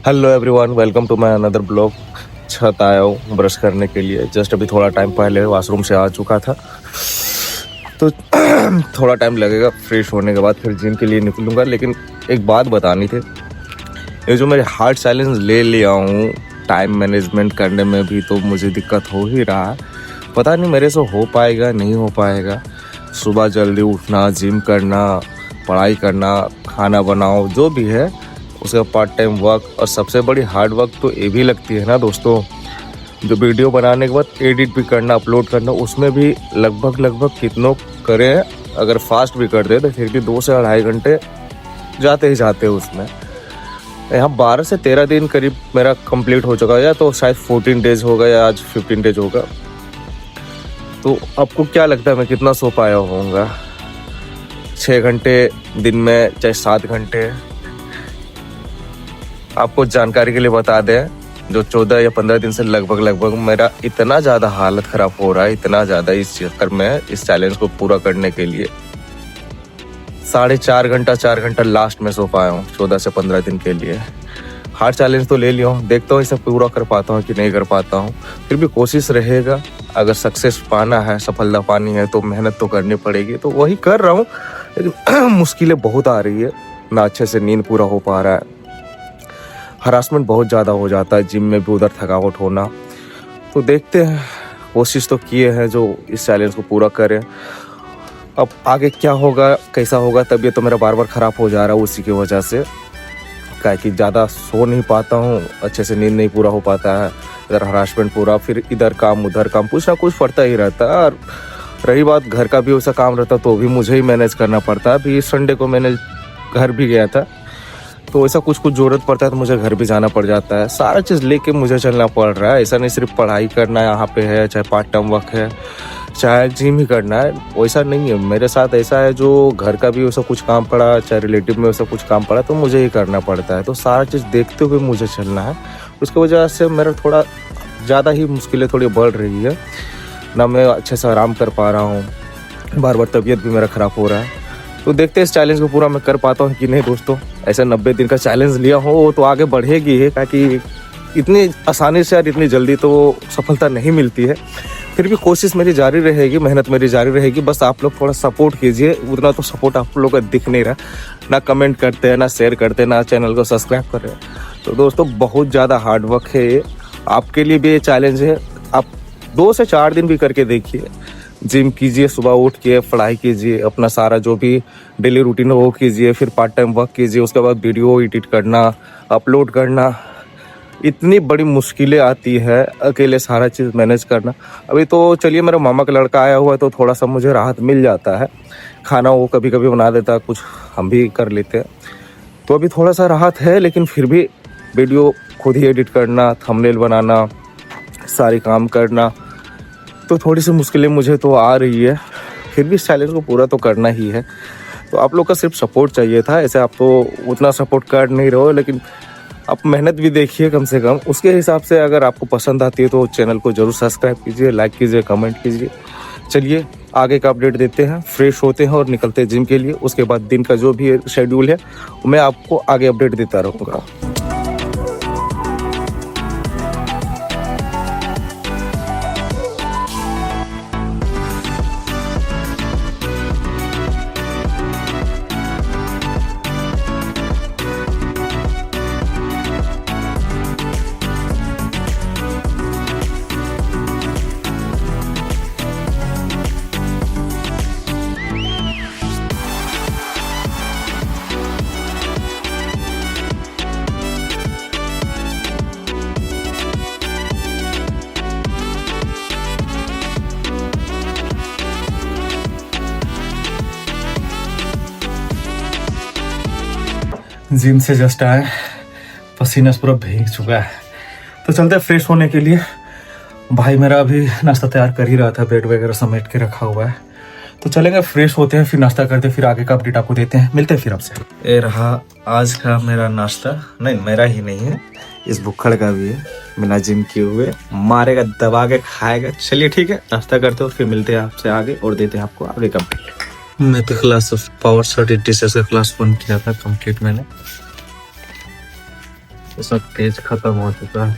Hello everyone, welcome to my another blog. छत आया हूँ ब्रश करने के लिए। जस्ट अभी थोड़ा टाइम पहले वॉशरूम से आ चुका था, तो थोड़ा टाइम लगेगा फ्रेश होने के बाद फिर जिम के लिए निकलूँगा। लेकिन एक बात बतानी थी, ये जो मेरे हार्ड साइलेंस ले लिया हूँ टाइम मैनेजमेंट करने में भी तो मुझे दिक्कत हो ही रहा है। पता नहीं मेरे से हो पाएगा नहीं हो पाएगा। सुबह जल्दी उठना, जिम करना, पढ़ाई करना, खाना बनाओ, जो भी है उसका पार्ट टाइम वर्क, और सबसे बड़ी हार्ड वर्क तो ये भी लगती है ना दोस्तों, जो वीडियो बनाने के बाद एडिट भी करना, अपलोड करना, उसमें भी लगभग कितनों करें, अगर फास्ट भी कर दे तो फिर भी 2 से 2.5 घंटे जाते ही जाते हैं उसमें। यहाँ 12 से 13 दिन करीब मेरा कंप्लीट हो चुका है, या तो शायद 14 डेज होगा या आज 15 डेज होगा। तो आपको क्या लगता है मैं कितना सो पाया होऊंगा? 6 घंटे दिन में, चाहे 7 घंटे। आपको जानकारी के लिए बता दें, जो 14 या 15 दिन से लगभग मेरा इतना ज़्यादा हालत ख़राब हो रहा है, इतना ज़्यादा इस चक्कर में, इस चैलेंज को पूरा करने के लिए 4 घंटा लास्ट में सो पाया हूँ 14 से 15 दिन के लिए। हार्ड चैलेंज तो ले लिया हूँ, देखता हूँ इसे पूरा कर पाता हूँ कि नहीं कर पाता हूँ। फिर भी कोशिश रहेगा, अगर सक्सेस पाना है, सफलता पानी है तो मेहनत तो करनी पड़ेगी। तो वही कर रहा हूँ, लेकिन मुश्किलें बहुत आ रही है, ना अच्छे से नींद पूरा हो पा रहा है, हरासमेंट बहुत ज़्यादा हो जाता है, जिम में भी उधर थकावट होना। तो देखते हैं, कोशिश तो किए हैं जो इस चैलेंज को पूरा करें। अब आगे क्या होगा, कैसा होगा, तबीयत तो मेरा बार ख़राब हो जा रहा है उसी की वजह से, क्या कि ज़्यादा सो नहीं पाता हूँ, अच्छे से नींद नहीं पूरा हो पाता है, इधर हरासमेंट पूरा, फिर इधर काम उधर काम, कुछ ना कुछ पड़ता ही रहता है। और रही बात घर का भी वैसा काम रहता तो भी मुझे ही मैनेज करना पड़ता है। अभी संडे को मैंने घर भी गया था, तो ऐसा कुछ ज़रूरत पड़ता है तो मुझे घर भी जाना पड़ जाता है। सारा चीज़ लेके मुझे चलना पड़ रहा है। ऐसा नहीं सिर्फ पढ़ाई करना यहाँ पे है, चाहे पार्ट टाइम वर्क है, चाहे जिम ही करना है, वैसा नहीं है। मेरे साथ ऐसा है, जो घर का भी वैसा कुछ काम पड़ा, चाहे रिलेटिव में वैसा कुछ काम पड़ा, तो मुझे ही करना पड़ता है। तो सारा चीज़ देखते हुए मुझे चलना है। उसकी वजह से मेरा थोड़ा ज़्यादा ही मुश्किलें थोड़ी बढ़ रही है, ना मैं अच्छे से आराम कर पा रहा हूँ, बार बार तबीयत भी मेरा ख़राब हो रहा है। तो देखते हैं इस चैलेंज को पूरा मैं कर पाता हूँ कि नहीं दोस्तों। ऐसा 90 दिन का चैलेंज लिया हो वो तो आगे बढ़ेगी है, ताकि इतनी आसानी से और इतनी जल्दी तो सफलता नहीं मिलती है। फिर भी कोशिश मेरी जारी रहेगी, मेहनत मेरी जारी रहेगी। बस आप लोग थोड़ा सपोर्ट कीजिए, उतना तो सपोर्ट आप लोग का दिख नहीं रहा, ना कमेंट करते हैं, ना शेयर करते हैं, ना चैनल को सब्सक्राइब कर रहे हैं। तो दोस्तों बहुत ज़्यादा हार्ड वर्क है ये, आपके लिए भी ये चैलेंज है। आप 2 से 4 दिन भी करके देखिए, जिम कीजिए, सुबह उठ के पढ़ाई कीजिए, अपना सारा जो भी डेली रूटीन है वो कीजिए, फिर पार्ट टाइम वर्क कीजिए, उसके बाद वीडियो एडिट करना, अपलोड करना। इतनी बड़ी मुश्किलें आती है अकेले सारा चीज़ मैनेज करना। अभी तो चलिए मेरा मामा का लड़का आया हुआ है तो थोड़ा सा मुझे राहत मिल जाता है, खाना वो कभी कभी बना देता है, कुछ हम भी कर लेते हैं, तो अभी थोड़ा सा राहत है। लेकिन फिर भी वीडियो खुद ही एडिट करना, थंबनेल बनाना, सारे काम करना, तो थोड़ी सी मुश्किलें मुझे तो आ रही है। फिर भी इस चैलेंज को पूरा तो करना ही है। तो आप लोग का सिर्फ सपोर्ट चाहिए था, ऐसे आप तो उतना सपोर्ट कर नहीं रहे हो, लेकिन आप मेहनत भी देखिए कम से कम। उसके हिसाब से अगर आपको पसंद आती है तो चैनल को ज़रूर सब्सक्राइब कीजिए, लाइक कीजिए, कमेंट कीजिए। चलिए आगे का अपडेट देते हैं, फ्रेश होते हैं और निकलते हैं जिम के लिए। उसके बाद दिन का जो भी शेड्यूल है मैं आपको आगे अपडेट देता रहूँगा। जिम से जस्ट आए, पसीना पूरा भीग चुका है, तो चलते हैं फ्रेश होने के लिए। भाई मेरा अभी नाश्ता तैयार कर ही रहा था, बेड वगैरह समेट के रखा हुआ है, तो चलेंगे फ्रेश होते हैं, फिर नाश्ता करते हैं, फिर आगे का अपडेट आपको देते हैं। मिलते हैं फिर आपसे। ये रहा आज का मेरा नाश्ता, नहीं मेरा ही नहीं है, इस भुक्खड़ का भी है, बिना जिम किए हुए मारेगा, दबा के खाएगा। चलिए ठीक है, नाश्ता करते हो, फिर मिलते हैं आपसे आगे और देते हैं आपको आगे का अपडेट। मैं तो क्लास ऑफ पावर 30 डिशेस का क्लास 1 किया था कंप्लीट मैंने। ये सब पेज खत्म हो चुका है,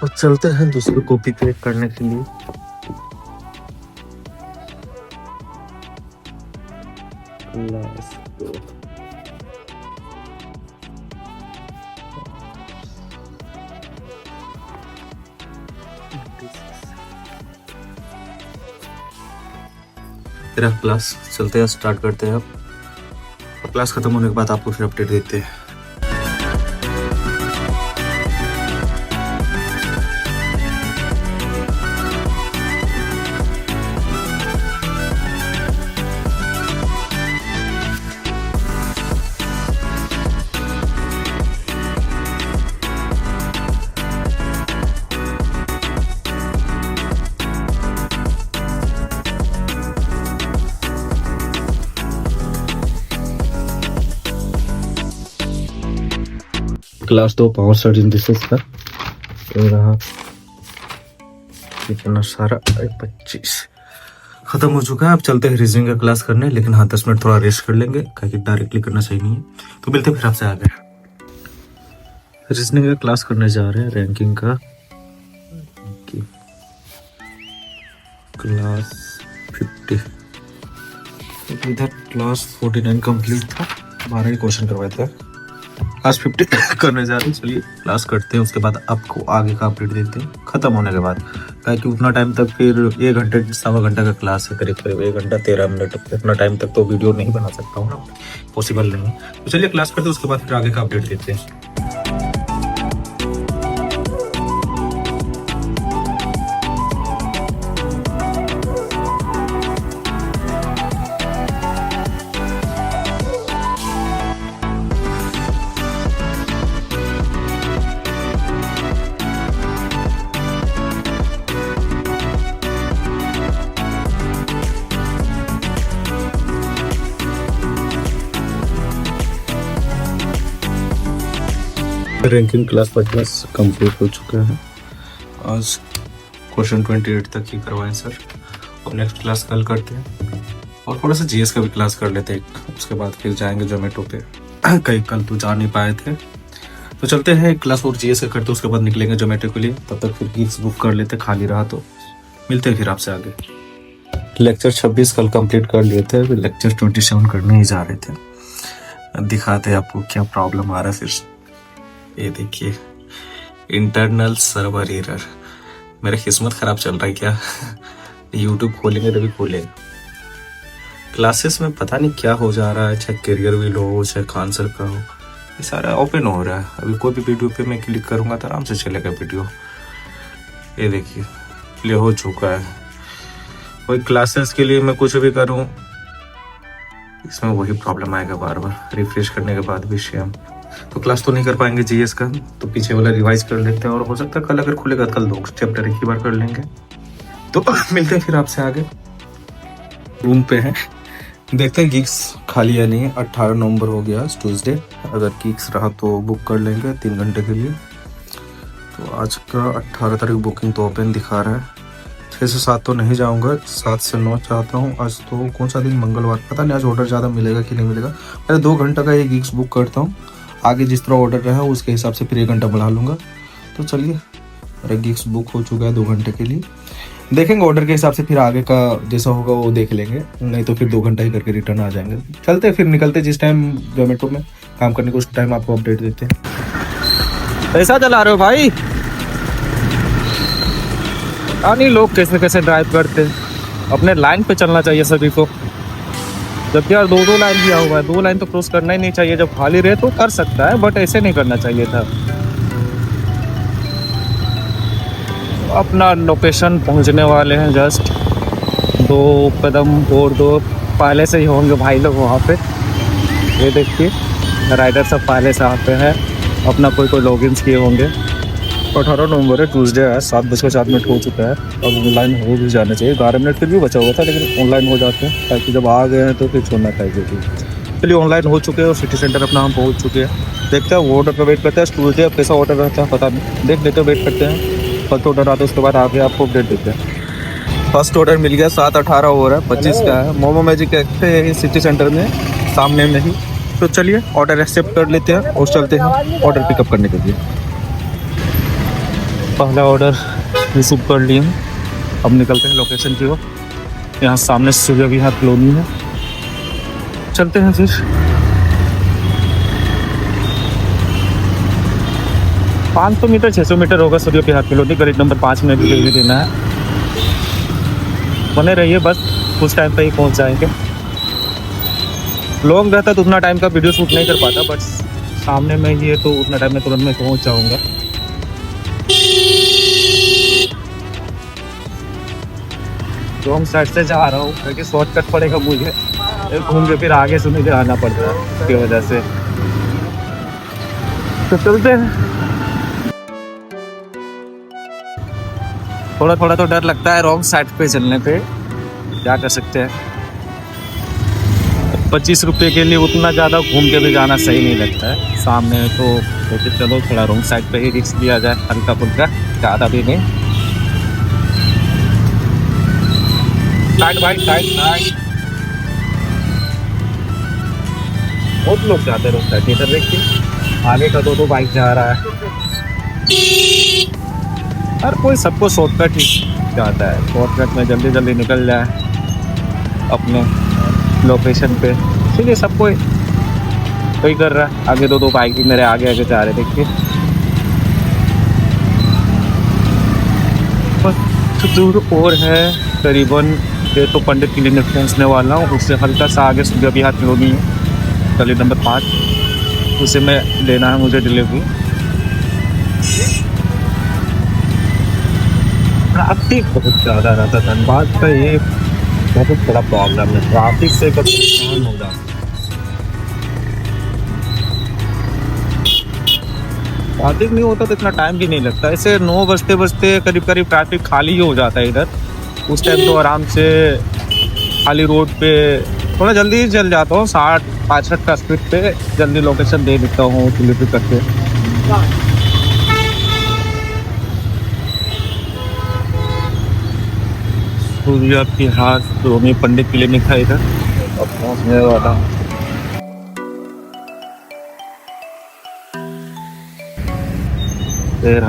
तो चलते हैं दूसरी कॉपी क्लिक करने के लिए। तेरा क्लास चलते हैं, स्टार्ट करते हैं अब। क्लास खत्म होने के बाद आपको फिर अपडेट देते हैं। क्लास 2 पावर सिंथेसिस का ये रहा, इतना सारा 25 खत्म हो चुका है। अब चलते हैं रीजनिंग का क्लास करने, लेकिन हाँ 10 मिनट थोड़ा रेस्ट कर लेंगे, क्योंकि डायरेक्टली करना सही नहीं है। तो मिलते हैं फिर आपसे आगे। रीजनिंग का क्लास करने जा रहे हैं, रैंकिंग का क्लास 50। इधर क्लास 49 कंप्लीट था, 12 क्वेश्चन करवाए थे, क्लास 50 करने जा रहे हैं। चलिए क्लास करते हैं, उसके बाद आपको आगे का अपडेट देते हैं खत्म होने के बाद, ताकि उतना टाइम तक फिर 1 घंटे 1.25 घंटा का क्लास है, करीब करीब 1 घंटा 13 मिनट, इतना टाइम तक तो वीडियो नहीं बना सकता हूँ ना, पॉसिबल नहीं है। तो चलिए क्लास करते हैं, उसके बाद फिर आगे का अपडेट देते हैं। रैंकिंग क्लास 50 कंप्लीट हो चुका है। आज क्वेश्चन 28 तक ही करवाएं सर, और नेक्स्ट क्लास कल करते हैं, और थोड़ा सा जीएस का भी क्लास कर लेते हैं, उसके बाद फिर जाएंगे जोमेटो पे, कहीं कल तो जा नहीं पाए थे। तो चलते हैं क्लास और जीएस का करते, उसके बाद निकलेंगे जोमेटो के लिए, तब तक फिर गिग्स बुक कर लेते, खाली रहा तो मिलते हैं फिर आपसे आगे। लेक्चर 26 कल कंप्लीट कर लिए थे, फिर लेक्चर 27 करने ही जा रहे थे। दिखाते हैं आपको क्या प्रॉब्लम आ रहा है। फिर ये देखिए, इंटरनल सर्वर एरर। मेरा किस्मत खराब चल रहा है क्या? यूट्यूब खोलेंगे तभी खोलेंगे। क्लासेस में पता नहीं क्या हो जा रहा है, चाहे करियर व्हील हो, चाहे आंसर का हो, ये सारा ओपन हो रहा है। अभी कोई भी वीडियो पे मैं क्लिक करूंगा तो आराम से चलेगा वीडियो। ये देखिए प्ले हो चुका है। वही क्लासेस के लिए मैं कुछ भी करूं, इसमें वही प्रॉब्लम आएगा बार बार, रिफ्रेश करने के बाद भी सेम। तो क्लास तो नहीं कर पाएंगे जीएस का, तो पीछे वाला रिवाइज कर लेते हैं, और हो सकता है कल अगर खुलेगा कल 2 चैप्टर एक ही बार कर लेंगे। तो मिलते हैं फिर आपसे आगे। रूम पे हैं, देखते हैं गिग्स खाली है नहीं। 18 नवंबर हो गया ट्यूसडे, अगर गिग्स रहा तो बुक कर लेंगे 3 घंटे के लिए। तो आज का 18 तारीख बुकिंग तो ओपन दिखा रहा है। 6 से 7 तो नहीं जाऊंगा, 7 से 9 चाहता हूँ। आज तो कौन सा दिन, मंगलवार, पता नहीं आज ऑर्डर ज़्यादा मिलेगा कि नहीं मिलेगा। पहले 2 घंटा का ये गिग्स बुक करता हूँ, आगे जिस तरह ऑर्डर रहा उसके हिसाब से फिर 1 घंटा बढ़ा लूँगा। तो चलिए, मेरा गिग्स बुक हो चुका है 2 घंटे के लिए। देखेंगे ऑर्डर के हिसाब से, फिर आगे का जैसा होगा वो देख लेंगे, नहीं तो फिर 2 घंटा ही करके रिटर्न आ जाएंगे। चलते फिर निकलते, जिस टाइम जोमेटो में काम करने को उस टाइम आपको अपडेट देते हैं। कैसा चला रहे हो भाई? नहीं, लोग कैसे कैसे ड्राइव करते हैं। अपने लाइन पे चलना चाहिए सभी को। जबकि यार 2 लाइन दिया हुआ है, 2 लाइन तो क्रॉस करना ही नहीं चाहिए। जब खाली रहे तो कर सकता है, बट ऐसे नहीं करना चाहिए था। अपना लोकेशन पहुंचने वाले हैं, जस्ट 2 कदम और 2 पहले से ही होंगे भाई लोग वहाँ पे। ये देखिए राइडर सब पहले से आते हैं, अपना कोई लॉगिन किए होंगे। 18 नवंबर है, ट्यूसडे है, 7:04 हो चुका है। अब ऑनलाइन हो भी जाना चाहिए। 12 मिनट फिर भी बचा हुआ था, लेकिन ऑनलाइन हो जाते हैं, ताकि जब आ गए हैं तो फिर छोड़ना चाहिए। चलिए ऑनलाइन हो चुके हैं और सिटी सेंटर अपना हम पहुंच चुके हैं। देखते हैं वो ऑर्डर का वेट करते हैं। ट्यूसडे अब कैसा ऑर्डर रहता है पता नहीं, देख लेते हैं, वेट करते हैं। फर्स्ट ऑर्डर आता है, उसके बाद आगे आपको अपडेट देते हैं। फर्स्ट ऑर्डर मिल गया, 7:18 हो रहा है, 25 का है। मोमो मैजिक कैफे है सिटी सेंटर में, सामने में ही। तो चलिए ऑर्डर एक्सेप्ट कर लेते हैं और चलते हैं ऑर्डर पिकअप करने के लिए। पहला ऑर्डर रिसीव कर लिए, अब निकलते हैं लोकेशन की ओर। यहाँ सामने सूर्य विहार कॉलोनी है, चलते हैं फिर। 500 मीटर 600 मीटर होगा सूर्य विहार कॉलोनी, गरीब नंबर 5 में डिलीवरी देना है। बने रहिए, बस कुछ टाइम पे ही पहुंच जाएंगे। लॉन्ग रहता तो उतना टाइम का वीडियो शूट नहीं कर पाता, बट सामने में ही है तो उतना टाइम में तुरंत में पहुंच जाऊंगा। रॉन्ग साइड से जा रहा हूँ क्योंकि शॉर्टकट पड़ेगा मुझे, घूम के फिर आगे से मुझे आना पड़ रहा है उसकी वजह से। तो चलते हैं। थोड़ा थोड़ा तो डर लगता है रॉन्ग साइड पे चलने पे, क्या कर सकते हैं। 25 रुपये के लिए उतना ज़्यादा घूम के भी जाना सही नहीं लगता है। सामने तो चलो थोड़ा रॉन्ग साइड पे ही रिस्क लिया जाए, हल्का फुल्का, ज़्यादा भी नहीं। साइड बाई साइड बहुत लोग जाते हैं रॉन्ग साइड। इधर देखिए आगे का दो बाइक जा रहा है। हर कोई सबको शॉर्टकट ही जाता है, शॉर्टकट में जल्दी जल्दी निकल जाए अपने लोकेशन पे, इसलिए सब कोई कर रहा है। आगे दो बाइक भी मेरे आगे आगे जा रहे, देखिए। बस दूर और है करीबन, ये तो पंडित क्लिनिक पहुँचने वाला हूँ, उससे हल्का सा आगे सूर्य विहार कॉलोनी है, गली नंबर 5, उसे में लेना है मुझे डिलीवरी। ट्रैफिक बहुत ज़्यादा रहता है, धनबाद का ये बहुत बड़ा प्रॉब्लम है, ट्रैफिक से कभी परेशान हो जाता है। ट्रैफिक नहीं होता तो इतना टाइम भी नहीं लगता। ऐसे 9 बजते बजते करीब करीब ट्रैफिक खाली ही हो जाता है इधर। उस टाइम तो आराम से खाली रोड पे थोड़ा जल्दी ही चल जाता हूँ, 60-65 का स्पीड पे जल्दी लोकेशन दे देता हूँ डिलीवरी करके। सूर्य विहार कॉलोनी पंडित क्लिनिक है इधर, अब पहुँचने वाला हूँ।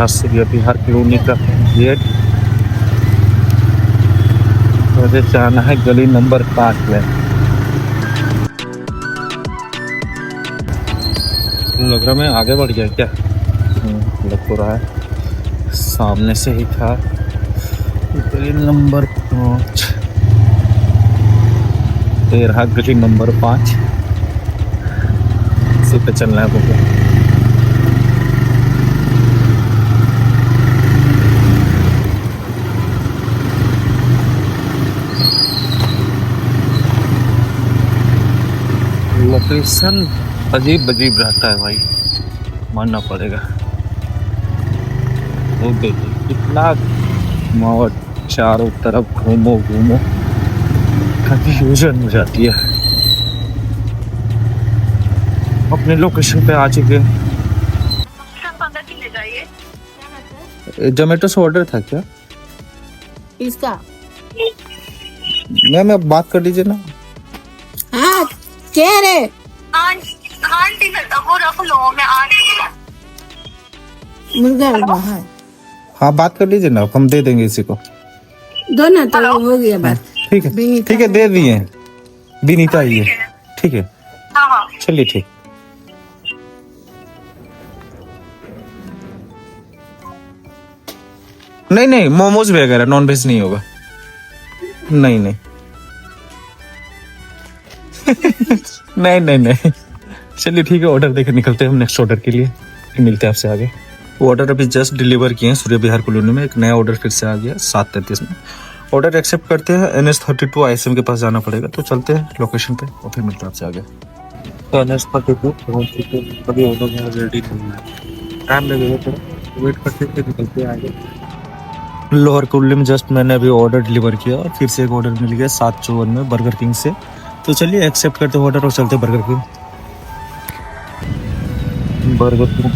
सूर्य विहार कॉलोनी का गेट, मुझे जाना है गली नंबर 5 में। लग रहा मैं आगे बढ़ गया क्या? लग तो रहा है सामने से ही था। गली नंबर 5, गली नंबर 5 इसी पे चलना है मुझे। लोकेशन अजीब अजीब रहता है भाई, मानना पड़ेगा। वो देखिए कितना माहौल, चारों तरफ घूमो कंफ्यूजन हो जाती है। अपने लोकेशन पे आ चुके हैं। जोमेटो से ऑर्डर था क्या? इसका मैम आप बात कर लीजिए ना। हाँ क्या रे? वो रख लो, मैं आ रही हूँ। मुर्गा बाहर हाँ बात कर लीजिए ना, हम दे देंगे इसी को। दो ना तो हो गया बात। ठीक है दे दिए, विनीता ही है। ठीक है हाँ चलिए ठीक। नहीं मोमोज वगैरह नॉन वेज नहीं होगा। नहीं नहीं चलिए ठीक है, ऑर्डर देकर निकलते हैं हम नेक्स्ट ऑर्डर के लिए, फिर मिलते हैं आपसे आगे। वो ऑर्डर अभी जस्ट डिलीवर किए हैं सूर्य विहार कॉलोनी में। एक नया ऑर्डर फिर से आ गया 7:33 में। ऑर्डर एक्सेप्ट करते हैं। NS32 ISM के पास जाना पड़ेगा, तो चलते हैं लोकेशन पे और फिर मिलते हैं आपसे आगे। तो NS32 अभी ऑर्डर यहाँ रेडी नहीं है, टाइम लगेगा थोड़ा, वेट करते हैं निकलते हैं आगे। लोअर कुल्ली में जस्ट मैंने अभी ऑर्डर डिलीवर किया और फिर से एक ऑर्डर मिल गया 7:54 में बर्गर किंग से। तो चलिए एक्सेप्ट करते ऑर्डर और चलते बर्गर किंग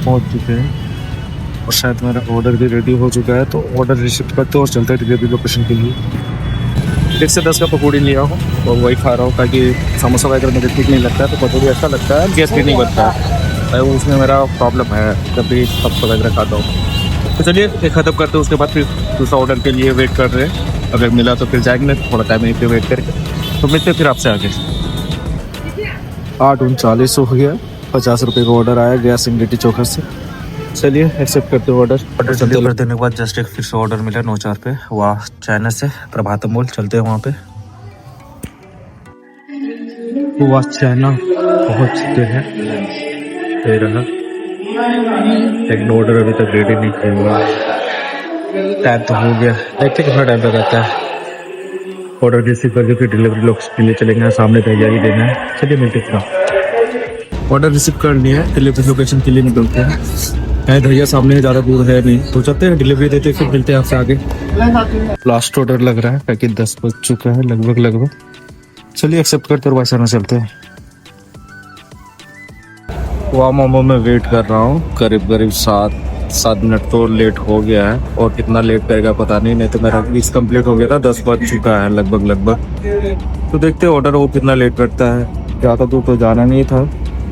पहुंच चुके हैं और शायद मेरा ऑर्डर भी रेडी हो चुका है। तो ऑर्डर रिसीव करते और चलते हैं डिलीवरी लोकेशन के लिए। फिर से 10 का पकौड़ी लिया हूँ और वही खा रहा हूँ, ताकि समोसा वगैरह मुझे ठीक नहीं लगता है, तो पकौड़ी अच्छा लगता है, गैस भी नहीं बनता है। उसमें मेरा प्रॉब्लम है, जब भी सब वगैरह खाता हूँ। तो चलिए ये ख़त्म करते हैं, उसके बाद फिर दूसरा ऑर्डर के लिए वेट कर रहे हैं। अगर मिला तो फिर जाएंगे, थोड़ा टाइम यहीं पे वेट करके। तो मिलते हैं फिर आपसे आगे। 8:39 हो गया, 50 रुपये का ऑर्डर आया गया लिट्टी चोखा से। चलिए एक्सेप्ट करते ऑर्डर कर देने के बाद जस्ट एक फिर से ऑर्डर मिला 9-4 पे, वहाँ चाइना से प्रभातम मॉल। चलते हैं वहाँ पे। वहाँ चाइना पहुँच चुके हैं, दे रहा लेकिन ऑर्डर अभी तक रेडी नहीं किया हुआ। टाइम तो हो गया, देखते कितना टाइम लगाता है। ऑर्डर रिसीव करके फिर डिलीवरी लोकेशन के लिए चलेंगे, सामने तैयारी देना है। चलिए मिलते हैं। ऑर्डर रिसीव कर लिया है, डिलीवरी लोकेशन के लिए निकलते हैं। भैया सामने ज़्यादा दूर है नहीं, तो चलते हैं डिलीवरी देते, फिर मिलते हैं आपसे आगे। लास्ट ऑर्डर लग रहा है, पैकेट 10 बज चुका है लगभग। चलिए एक्सेप्ट करते और वैसा ना चलते हैं। वहाँ मोमो में वेट कर रहा हूँ, करीब 7 मिनट तो लेट हो गया है, और कितना लेट करेगा पता नहीं तो मेरा 20 कंप्लीट हो गया था, 10 बज चुका है लगभग। तो देखते हैं ऑर्डर वो कितना लेट करता है। ज़्यादा दूर तो जाना नहीं था,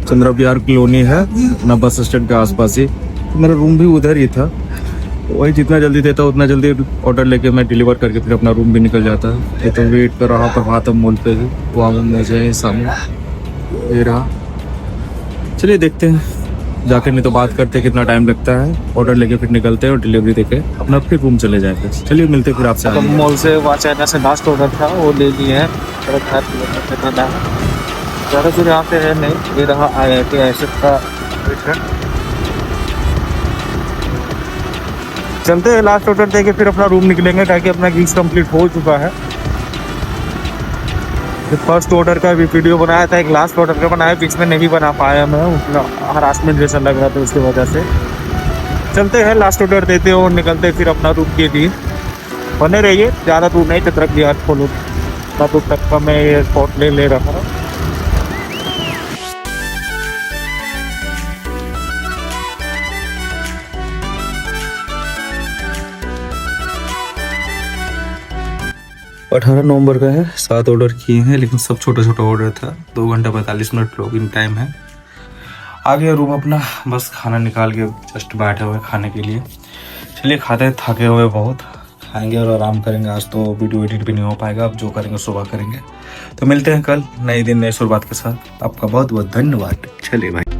चंद्र बिहार कॉलोनी है ना, बस स्टैंड के आसपास ही, तो मेरा रूम भी उधर ही था। वही जितना जल्दी देता उतना जल्दी ऑर्डर लेके मैं डिलीवर करके फिर अपना रूम भी निकल जाता। ये तो वेट कर रहा प्रभातम मॉल पे ही, वहाँ घूमने जाए सामने ये रहा। चलिए देखते हैं जाकर, नहीं तो बात करते हैं कितना टाइम लगता है। ऑर्डर लेके फिर निकलते हैं और डिलीवरी देके अपना फिर रूम चले जाएंगे। चलिए मिलते हैं फिर आपसे। मॉल से वहाँ चाइना से लास्ट ऑर्डर था, वो ले लिए हैं। ज़्यादा दूर यहाँ पे है नहीं, ये रहा IIT ISF का। चलते हैं, लास्ट ऑर्डर देके फिर अपना रूम निकलेंगे, ताकि अपना 20 कंप्लीट हो चुका है। फर्स्ट ऑर्डर का भी वीडियो बनाया था, एक लास्ट ऑर्डर का बनाया, बीच में नहीं बना पाया मैं, उतना हरासमेंट जैसा लग रहा था, उसकी वजह से। चलते हैं, लास्ट ऑर्डर देते और निकलते हैं फिर अपना रूम के लिए। बने रहिए, ज़्यादा दूर नहीं, चतरक बिहार फॉलो दूर तक का मैं ये स्पॉट ले रहा हूँ। अठारह नवंबर का है, 7 ऑर्डर किए हैं, लेकिन सब छोटा छोटा ऑर्डर था। 2 घंटा 45 मिनट लॉगिन टाइम है। आ गया रूम अपना, बस खाना निकाल के जस्ट बैठे हुए खाने के लिए। चलिए खाते हैं, थके हुए बहुत, खाएंगे और आराम करेंगे। आज तो वीडियो एडिट भी नहीं हो पाएगा, अब जो करेंगे सुबह करेंगे। तो मिलते हैं कल नए दिन नए शुरुआत के साथ। आपका बहुत बहुत धन्यवाद। चलिए भाई।